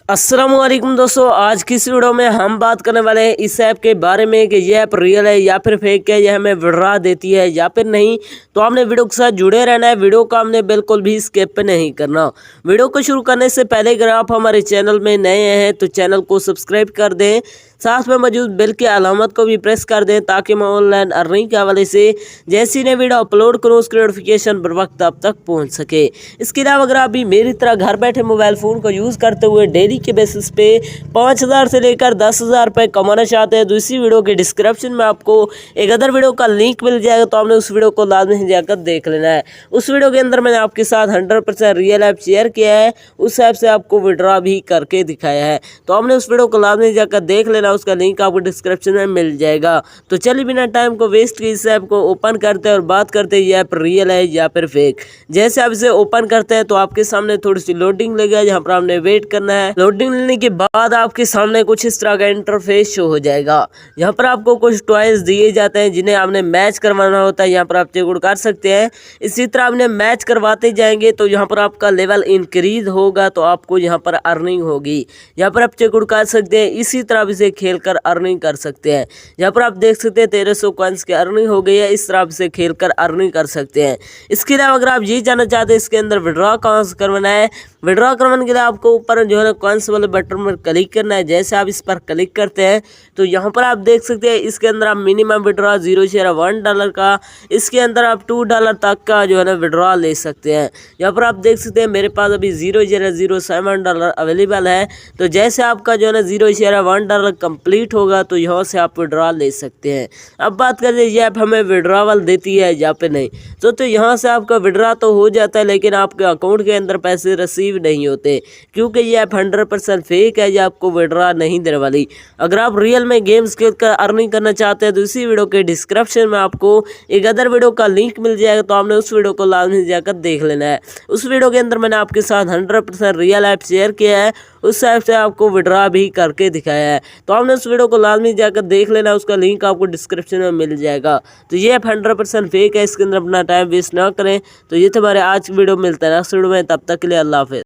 अस्सलामुअलैकुम दोस्तों, आज की इस वीडियो में हम बात करने वाले हैं इस ऐप के बारे में कि यह ऐप रियल है या फिर फेक है, यह हमें विड्रा देती है या फिर नहीं। तो आपने वीडियो के साथ जुड़े रहना है, वीडियो को हमने बिल्कुल भी स्किप नहीं करना। वीडियो को शुरू करने से पहले अगर आप हमारे चैनल में नए हैं तो चैनल को सब्सक्राइब कर दें, साथ में मौजूद बेल की अलामत को भी प्रेस कर दें ताकि मैं ऑनलाइन अर्निंग के हवाले से जैसी नई वीडियो अपलोड करूँ उसकी नोटिफिकेशन बर वक्त आप तक पहुँच सके। इसके अलावा अगर आप भी मेरी तरह घर बैठे मोबाइल फ़ोन को यूज़ करते हुए डेली के बेसिस पे 5,000 से लेकर 10,000 रुपये कमाना चाहते हैं तो इसी वीडियो के डिस्क्रिप्शन में आपको एक अदर वीडियो का लिंक मिल जाएगा, तो आपने उस वीडियो को लाजमी जाकर देख लेना है। उस वीडियो के अंदर मैंने आपके साथ 100% रियल ऐप शेयर किया है, उस ऐप से आपको विड्रॉ भी करके दिखाया है, तो आपने उस वीडियो को लाजमी जाकर देख लेना, उसका लिंक आपको डिस्क्रिप्शन में मिल जाएगा। तो चलिए बिना टाइम को वेस्ट किए इस ऐप को ओपन करते हैं और बात करते हैं ये ऐप रियल है या फिर फेक। जैसे आप इसे ओपन करते हैं तो आपके सामने थोड़ी सी लोडिंग लगेगा, जहाँ पर आपने वेट करना है। लोडिंग लेने के बाद आपके सामने कुछ इस तरह का इंटरफेस शो हो जाएगा। यहाँ पर आपको कुछ टॉयज दिए जाते हैं जिन्हें आपने मैच करवाना होता है, यहाँ पर आप चेकआउट कर सकते हैं। इसी तरह आपने मैच करवाते जाएंगे तो यहाँ पर आपका लेवल इंक्रीज होगा, तो आपको यहाँ पर अर्निंग होगी। यहाँ पर आप चेकआउट कर सकते हैं, इसी तरह इसे खेल कर अर्निंग कर सकते हैं। यहाँ पर आप देख सकते हैं 1300 कॉइंस की अर्निंग हो गई है, इस तरह से खेल कर अर्निंग कर सकते हैं। इसके अलावा अगर आप ये जानना चाहते हैं इसके अंदर विड्रॉ कहाँ से करवाना है, विड्रॉ करवाने के लिए आपको ऊपर जो है ना कॉइंस वाले बटन पर क्लिक करना है। जैसे आप इस पर क्लिक करते हैं तो यहाँ पर आप देख सकते हैं इसके अंदर आप मिनिमम विड्रॉ $0.1 का, इसके अंदर आप $2 तक का जो है ना विड्रॉ ले सकते हैं। यहाँ पर आप देख सकते हैं मेरे पास अभी $0.07 अवेलेबल है, तो जैसे आपका जो है ना $0.1 कंप्लीट होगा तो यहाँ से आप विड्रॉ ले सकते हैं। अब बात करें ये ऐप हमें विड्रॉवल देती है या फिर नहीं, तो यहाँ से आपका विड्रॉ तो हो जाता है लेकिन आपके अकाउंट के अंदर पैसे रिसीव नहीं होते, क्योंकि ये ऐप 100% फेक है, ये आपको विड्रॉ नहीं देने वाली। अगर आप रियल में गेम्स खेल कर अर्निंग करना चाहते हैं तो इसी वीडियो के डिस्क्रिप्शन में आपको एक अदर वीडियो का लिंक मिल जाएगा, तो आपने उस वीडियो को लाजमी जाकर देख लेना है। उस वीडियो के अंदर मैंने आपके साथ 100% रियल ऐप शेयर किया है, उस ऐप से आपको विड्रॉ भी करके दिखाया है, तो आपने उस वीडियो को लाजमी जाकर देख लेना, उसका लिंक आपको डिस्क्रिप्शन में मिल जाएगा। तो ये ऐप 100% फेक है, इसके अंदर अपना टाइम वेस्ट ना करें। तो ये तो हमारे आज की वीडियो, मिलता है नेक्स्ट वीडियो में, तब तक के लिए अल्लाह हाफिज़।